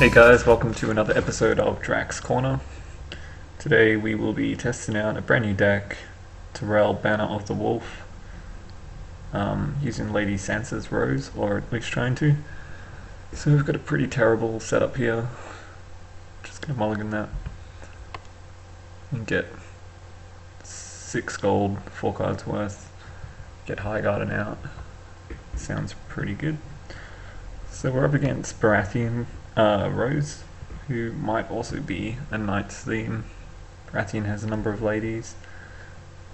Hey guys, welcome to another episode of Drax Corner. Today we will be testing out a brand new deck, Tyrell Banner of the Wolf, using Lady Sansa's Rose, or at least trying to. So we've got a pretty terrible setup here. Just gonna mulligan that and get 6 gold, 4 cards worth, get High Garden out. Sounds pretty good. So we're up against Baratheon Rose, who might also be a knight's theme. Baratheon has a number of ladies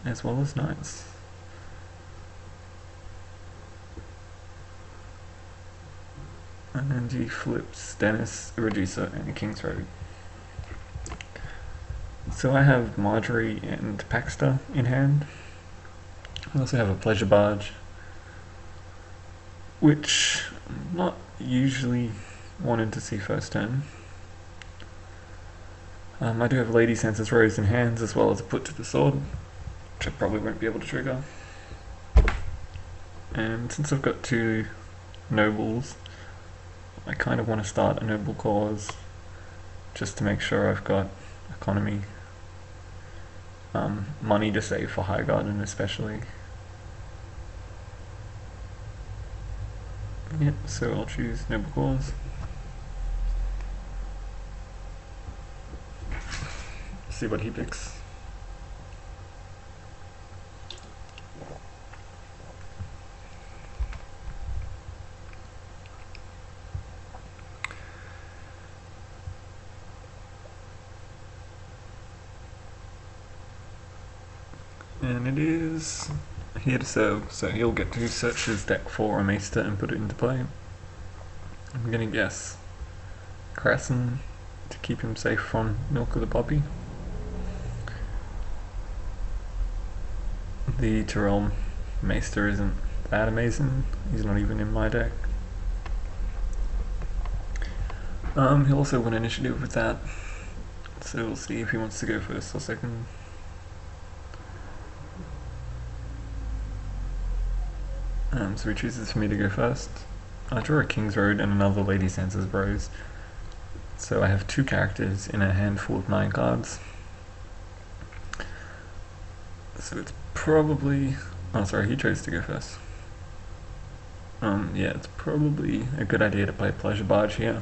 as well as knights. And he flips Dennis, a Reducer, and King's Road. So I have Marjorie and Paxter in hand. I also have a Pleasure Barge, which I'm not usually wanted to see first turn. I do have Lady Sansa's Rose in hands, as well as a Put to the Sword, which I probably won't be able to trigger. And since I've got 2 nobles, I kind of want to start a noble cause, just to make sure I've got economy, money to save for High Garden especially. Yep, so I'll choose noble cause. See what he picks. And it is here to serve, so he'll get to search his deck for a Maester and put it into play. I'm gonna guess Krassen to keep him safe from Milk of the Poppy. The Tyrell Maester isn't that amazing, he's not even in my deck. He'll also win initiative with that, so we'll see if he wants to go first or second. So he chooses for me to go first. I draw a King's Road and another Lady Sansa's Rose, so I have 2 characters in a handful of 9 cards. So it's probably... oh sorry, he chose to go first. Yeah, it's probably a good idea to play Pleasure Barge here,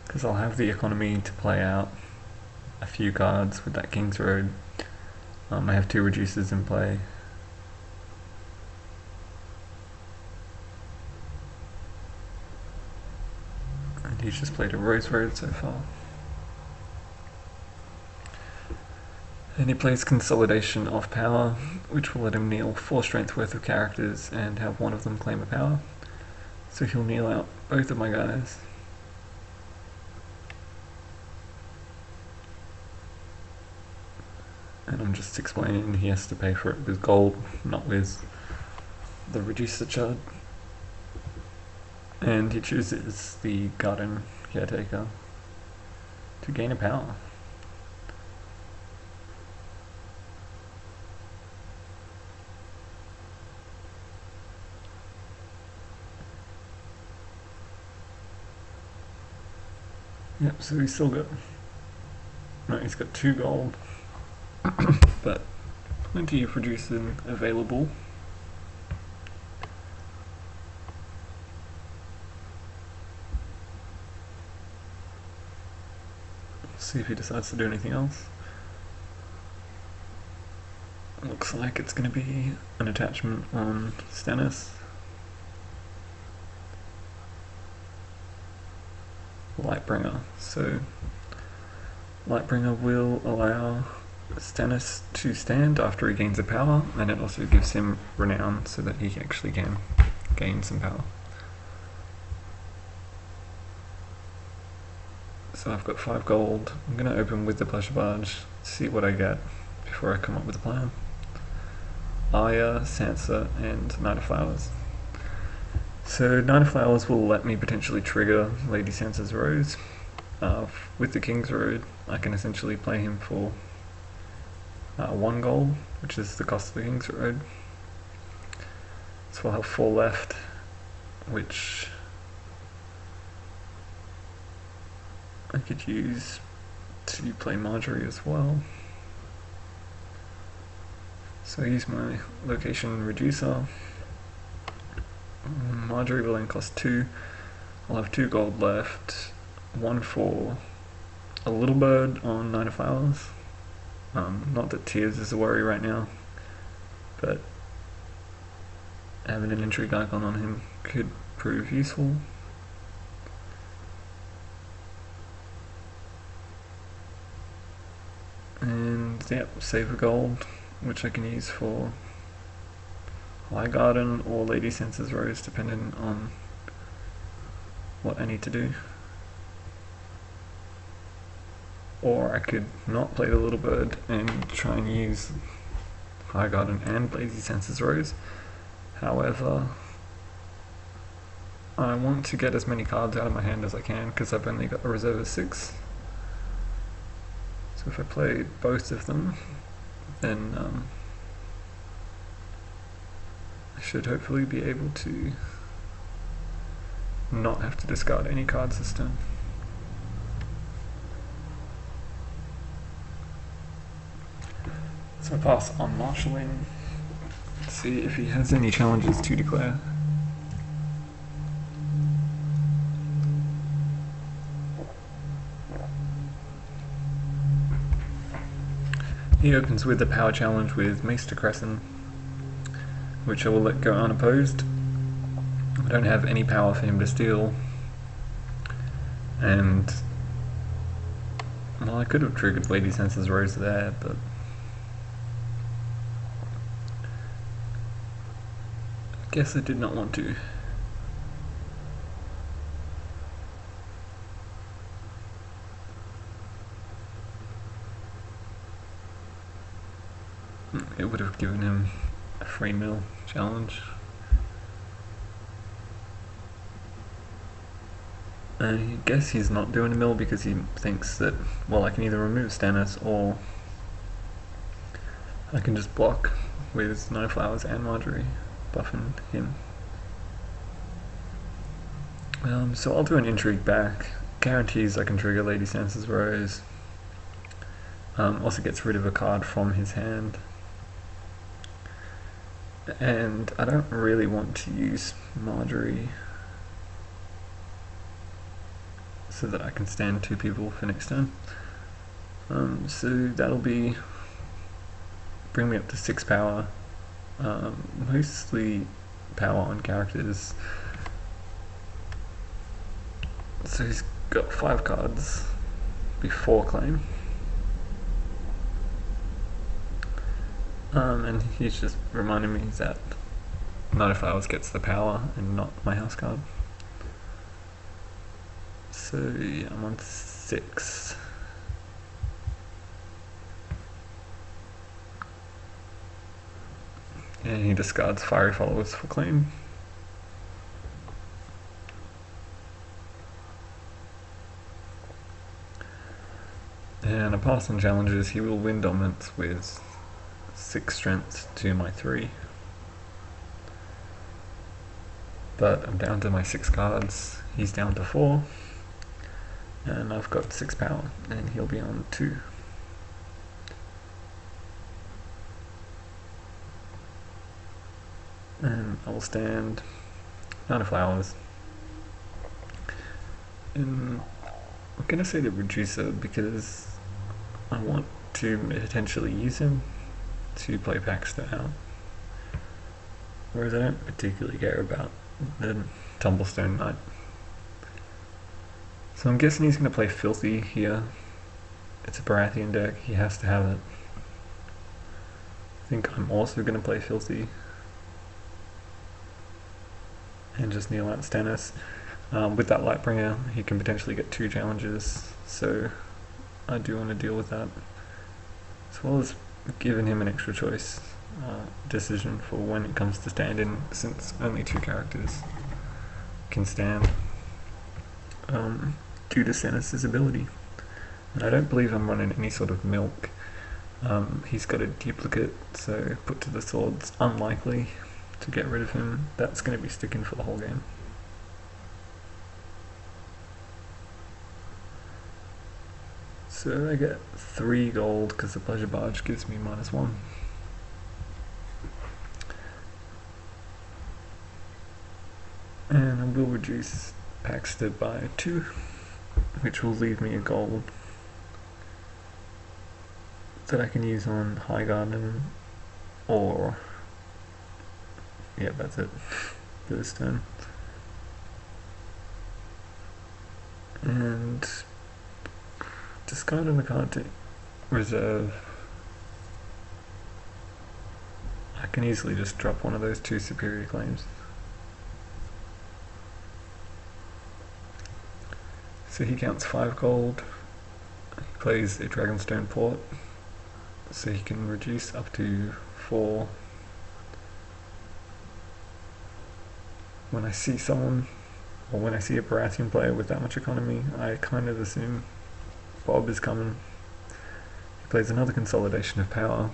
because I'll have the economy to play out a few cards with that King's Road. I have 2 reducers in play. And he's just played a Rose Road so far. And he plays Consolidation of Power, which will let him kneel 4 strength worth of characters and have one of them claim a power. So he'll kneel out both of my guys. And I'm just explaining he has to pay for it with gold, not with the reducer chart. And he chooses the Garden Caretaker to gain a power. Yep, so he's still got... no, he's got 2 gold, but plenty of reducing available. See if he decides to do anything else. Looks like it's going to be an attachment on Stannis. Lightbringer. So Lightbringer will allow Stannis to stand after he gains a power, and it also gives him renown so that he actually can gain some power. So I've got 5 gold. I'm going to open with the Pleasure Barge, see what I get before I come up with a plan. Arya, Sansa, and Knight of Flowers. So Knight of Flowers will let me potentially trigger Lady Sansa's Rose. With the King's Road, I can essentially play him for 1 gold, which is the cost of the King's Road. So we'll have 4 left, which I could use to play Marjorie as well. So I use my location reducer. Marjorie will then cost 2. I'll have 2 gold left. 1 for a little bird on 9 of Flowers. Not that Tears is a worry right now, but having an intrigue icon on him could prove useful. And yep, save a gold, which I can use for High Garden or Lady Sansa's Rose, depending on what I need to do. Or I could not play the little bird and try and use High Garden and Lady Sansa's Rose. However, I want to get as many cards out of my hand as I can because I've only got a reserve of 6. So if I play both of them, then I should hopefully be able to not have to discard any cards this turn. So I pass on marshalling, see if he has any challenges to declare. He opens with a power challenge with Maester Crescent, which I will let go unopposed. I don't have any power for him to steal, and well, I could have triggered Lady Sansa's Rose there, but I guess I did not want to. It would have given him a free mill challenge. I guess he's not doing a mill because he thinks that, well, I can either remove Stannis or I can just block with 9 Flowers and Marjorie, buffing him. So I'll do an intrigue back. Guarantees I can trigger Lady Sansa's Rose. Also gets rid of a card from his hand. And I don't really want to use Marjorie so that I can stand 2 people for next turn. So that'll be bring me up to 6 power, mostly power on characters. So he's got 5 cards before claim. And he's just reminding me that 9 of Flowers gets the power and not my house card. So yeah, I'm on 6. And he discards Fiery Followers for claim. And a pass on challenges, he will win dominance with 6 strength to my 3. But I'm down to my 6 cards, he's down to 4. And I've got 6 power, and he'll be on 2. And I'll stand 9 of Flowers. And I'm going to say the reducer because I want to potentially use him to play Paxton out. Whereas I don't particularly care about the Tumblestone Knight. So I'm guessing he's going to play Filthy here. It's a Baratheon deck, he has to have it. I think I'm also going to play Filthy. And just kneel out Stannis. With that Lightbringer, he can potentially get 2 challenges, so I do want to deal with that. As well as giving him an extra choice decision for when it comes to stand-in, since only 2 characters can stand due to Stannis' ability. And I don't believe I'm running any sort of milk. He's got a duplicate, so put to the sword's unlikely to get rid of him. That's going to be sticking for the whole game. So I get 3 gold because the pleasure barge gives me -1. And I will reduce Paxter by 2, which will leave me a gold that I can use on High Garden, or yeah, that's it for this turn. And discarding the card to reserve, I can easily just drop one of those 2 superior claims. So he counts 5 gold, he plays a Dragonstone Port, so he can reduce up to 4. When I see someone, or when I see a Baratheon player with that much economy, I kind of assume Bob is coming. He plays another Consolidation of Power,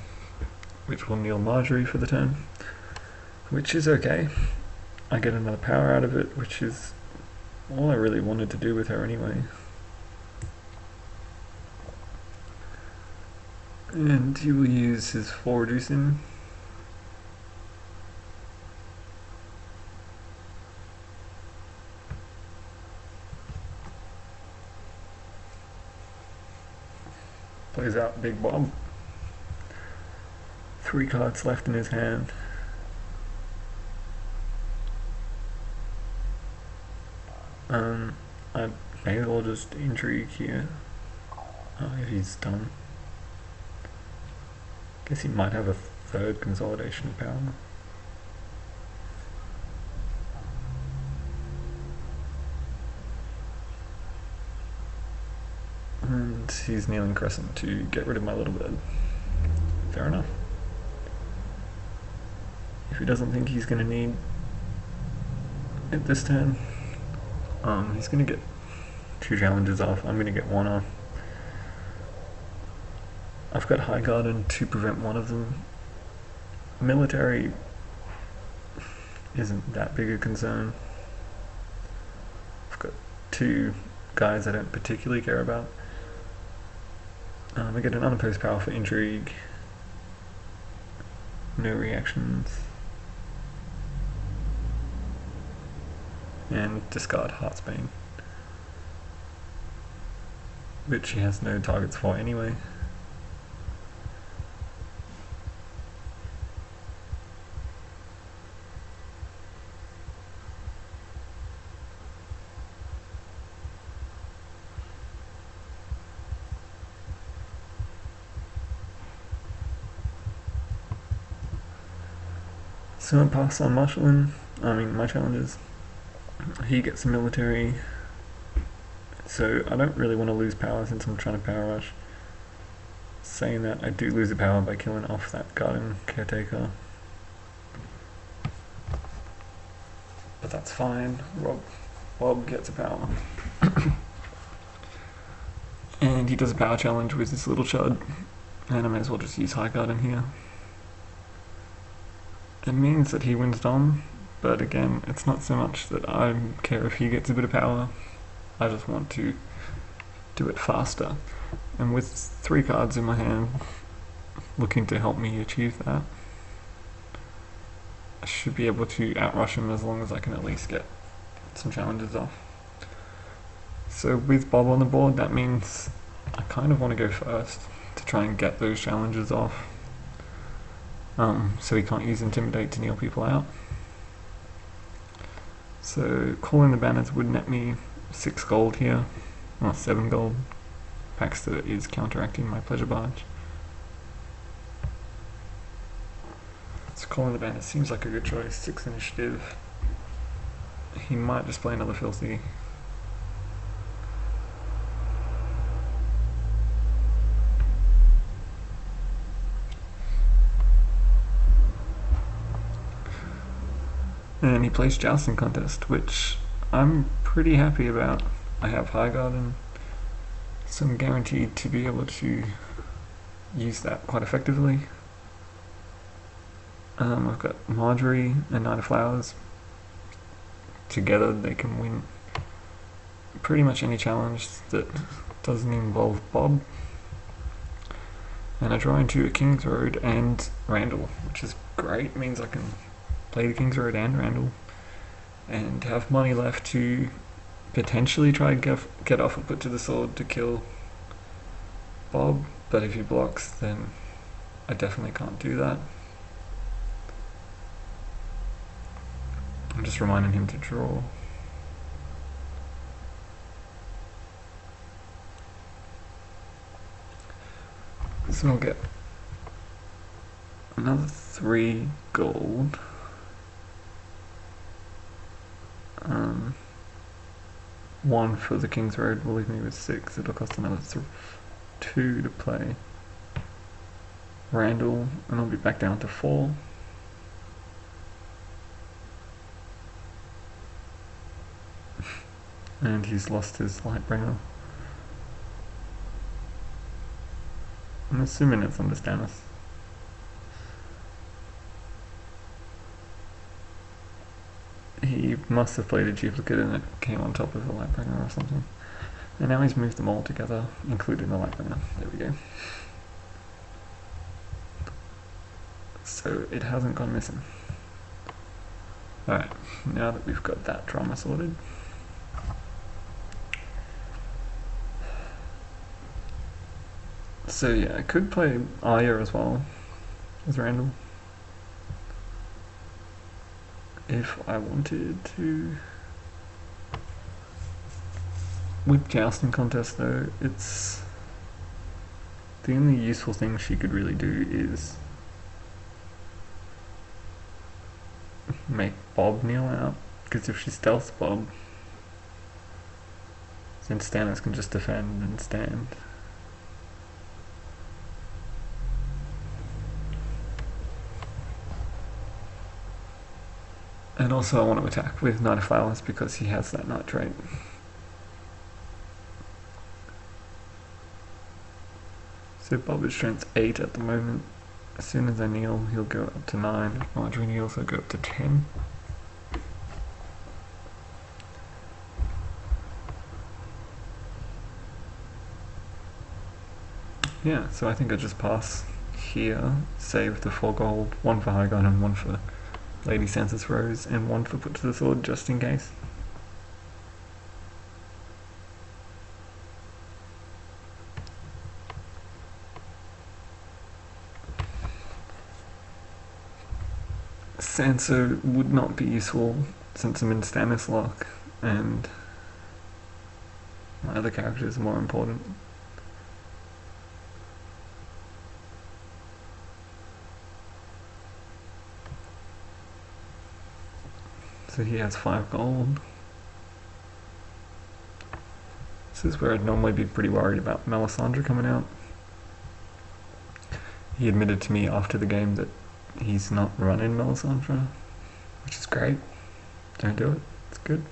which will kneel Marjorie for the turn, which is okay. I get another power out of it, which is all I really wanted to do with her anyway. And he will use his 4 reducing. Plays out Big Bob. 3 cards left in his hand. I may as well just intrigue here. Oh, yeah, he's done. Guess he might have a 3rd Consolidation of Power. And he's kneeling Crescent to get rid of my little bird. Fair enough. If he doesn't think he's going to need it this turn, he's going to get 2 challenges off. I'm going to get 1 off. I've got High Garden to prevent one of them. Military isn't that big a concern. I've got 2 guys I don't particularly care about. I get an unopposed power for intrigue. No reactions. And discard Heartsbane, which he has no targets for anyway. So I pass on my challenges. He gets a military, so I don't really want to lose power since I'm trying to power rush. Saying that, I do lose a power by killing off that Garden Caretaker. But that's fine, Bob gets a power. And he does a power challenge with this little chud, and I may as well just use High Garden here. It means that he wins Dom, but again, it's not so much that I care if he gets a bit of power. I just want to do it faster. And with 3 cards in my hand looking to help me achieve that, I should be able to outrush him as long as I can at least get some challenges off. So with Bob on the board, that means I kind of want to go first to try and get those challenges off. So he can't use Intimidate to kneel people out. So calling the banners would net me 6 gold here, or 7 gold. Paxter is counteracting my pleasure barge. So calling the banners seems like a good choice. 6 initiative. He might just play another filthy. And he plays Jousting Contest, which I'm pretty happy about. I have High Garden, so I'm guaranteed to be able to use that quite effectively. I've got Marjorie and Knight of Flowers. Together they can win pretty much any challenge that doesn't involve Bob. And I draw into a King's Road and Randall, which is great. It means I can play the King's Road and Randall and have money left to potentially try and get off a put to the sword to kill Bob, but if he blocks then I definitely can't do that. I'm just reminding him to draw. So I'll get another 3 gold. One for the King's Road will leave me with 6. It'll cost another 2 to play Randall, and I'll be back down to 4. And he's lost his Lightbringer. I'm assuming it's under Stannis. He must have played a duplicate and it came on top of the Lightbringer or something. And now he's moved them all together, including the Lightbringer. There we go. So it hasn't gone missing. Alright, now that we've got that drama sorted. So yeah, I could play Arya as well as Randall if I wanted to. With jousting contest though, it's the only useful thing she could really do is make Bob kneel out, because if she stealths Bob, then Stannis can just defend and stand. And also I want to attack with Knight of Flowers because he has that knight trait. So Bob is strength 8 at the moment. As soon as I kneel, he'll go up to 9. If Marjorie kneels, he'll go up to 10. Yeah, so I think I just pass here, save the 4 gold, 1 for Highgarden and 1 for Lady Sansa's Rose, and 1 for put to the sword just in case. Sansa would not be useful since I'm in Stannis lock and my other characters are more important. So he has 5 gold. This is where I'd normally be pretty worried about Melisandre coming out. He admitted to me after the game that he's not running Melisandre, which is great. Don't do it, it's good.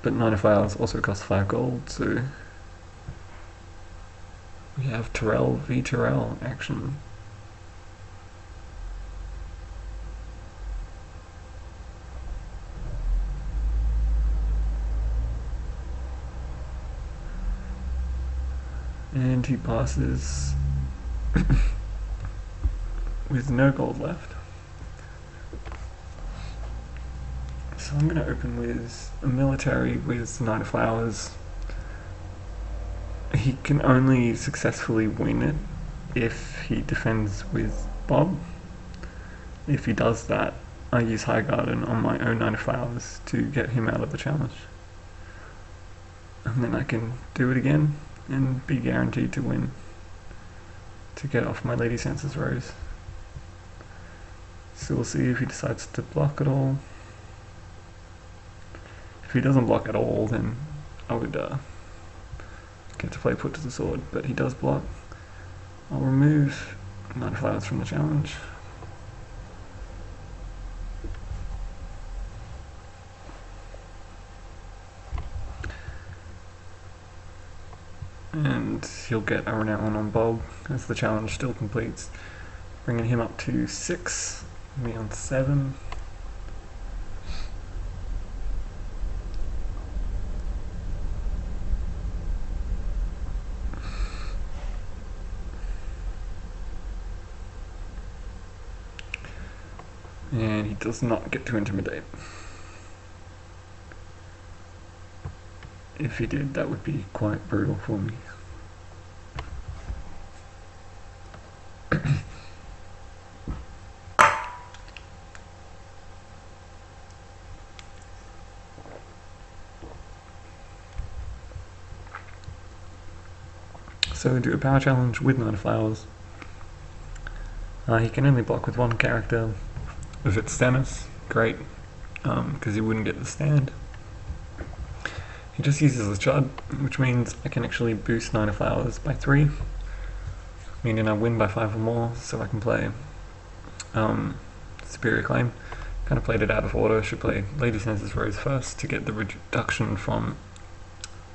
But Knight of Flowers also costs 5 gold, so we have Tyrell v Tyrell action. And he passes with no gold left. So I'm going to open with a military with Knight of Flowers. He can only successfully win it if he defends with Bob. If he does that, I use Highgarden on my own Knight of Flowers to get him out of the challenge. And then I can do it again and be guaranteed to win, to get off my Lady Sansa's Rose. So we'll see if he decides to block at all. If he doesn't block at all, then I would get to play put to the sword, but he does block. I'll remove Knight of Flowers from the challenge. And he'll get a renown on Bob as the challenge still completes, bringing him up to 6, me on 7. And he does not get to intimidate. If he did, that would be quite brutal for me. So do a power challenge with Knight of Flowers. He can only block with one character. If it's Stannis, great, because he wouldn't get the stand. He just uses the Chud, which means I can actually boost Knight of Flowers by 3, meaning I win by 5 or more, so I can play Superior Claim. Kind of played it out of order. Should play Lady Sansa's Rose first to get the reduction from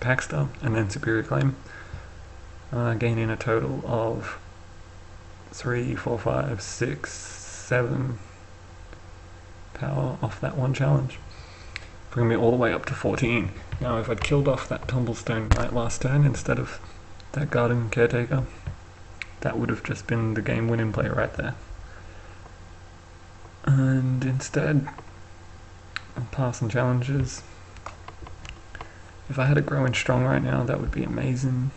Paxter, and then Superior Claim. Gaining a total of 3, 4, 5, 6, 7 power off that one challenge. Bring me all the way up to 14. Now if I'd killed off that Tumblestone Knight last turn instead of that Garden Caretaker, that would have just been the game winning play right there. And instead, I'll pass on challenges. If I had a Growing Strong right now, that would be amazing.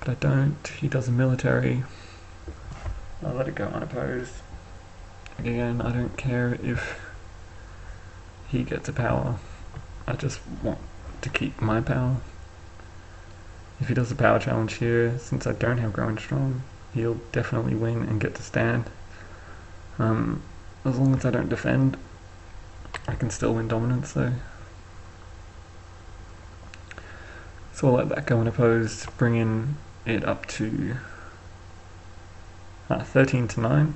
But I don't. He does a military. I'll let it go unopposed. Again, I don't care if he gets a power. I just want to keep my power. If he does a power challenge here, since I don't have Growing Strong, he'll definitely win and get to stand. As long as I don't defend, I can still win dominance though. So I'll let that go unopposed, bringing it up to 13 to 9.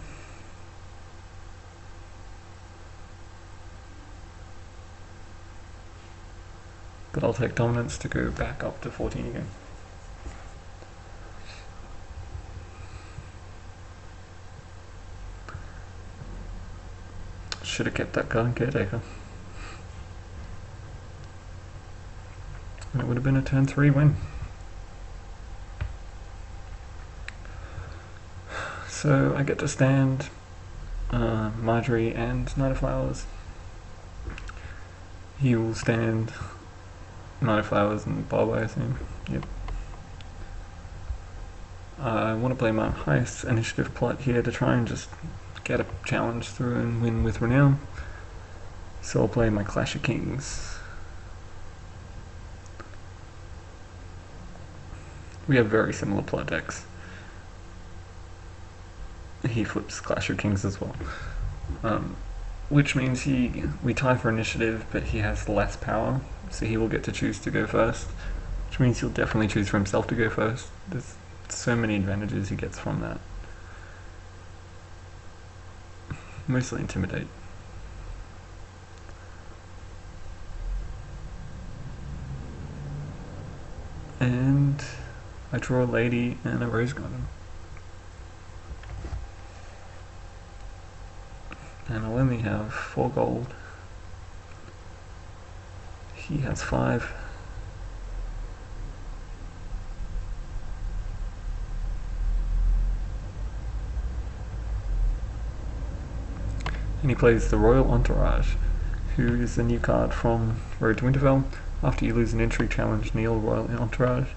But I'll take dominance to go back up to 14 again. Should have kept that Garden Caretaker. And it would have been a turn 3 win. So I get to stand Marjorie and Knight of Flowers. He will stand Knight of Flowers and Bob, I assume. Yep. I want to play my highest initiative plot here to try and just get a challenge through and win with Renown. So I'll play my Clash of Kings. We have very similar plot decks. He flips Clash of Kings as well. Which means we tie for initiative, but he has less power, so he will get to choose to go first. Which means he'll definitely choose for himself to go first. There's so many advantages he gets from that. Mostly intimidate. And I draw a lady and a rose garden. And I'll only have 4 gold. He has 5. And he plays the Royal Entourage, who is a new card from Road to Winterfell. After you lose an entry challenge, kneel Royal Entourage.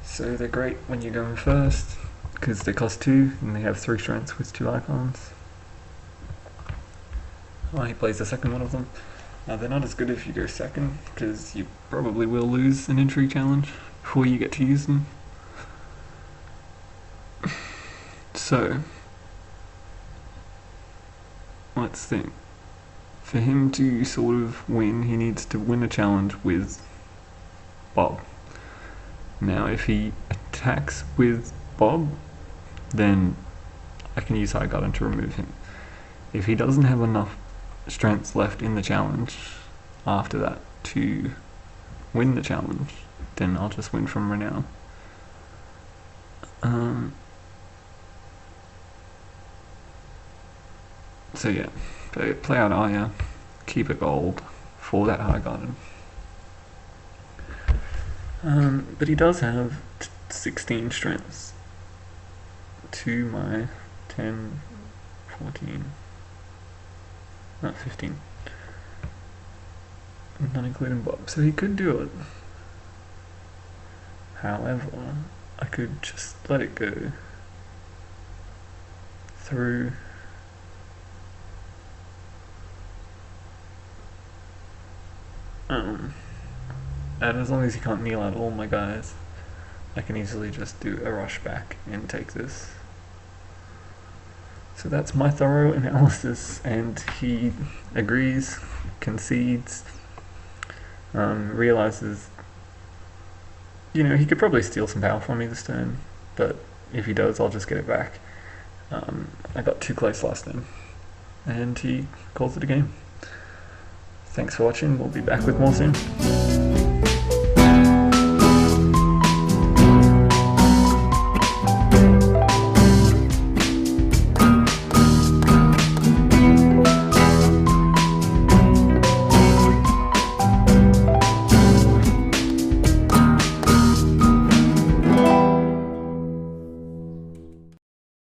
So they're great when you're going first, because they cost 2, and they have 3 strengths with 2 icons. He plays the second one of them. They're not as good if you go second, because you probably will lose an entry challenge before you get to use them. So, let's think. For him to sort of win, he needs to win a challenge with Bob. Now, if he attacks with Bob, then I can use High Garden to remove him. If he doesn't have enough strengths left in the challenge after that to win the challenge, then I'll just win from Renown. So yeah, play out Arya, keep a gold for that High Garden. But he does have 16 strengths to my 10, 14, not 15. Not including Bob, so he could do it. However, I could just let it go through and as long as he can't kneel out all my guys, I can easily just do a rush back and take this. So that's my thorough analysis, and he agrees, concedes, realizes, you know, he could probably steal some power from me this turn, but if he does, I'll just get it back. I got too close last time, and he calls it a game. Thanks for watching, we'll be back with more soon.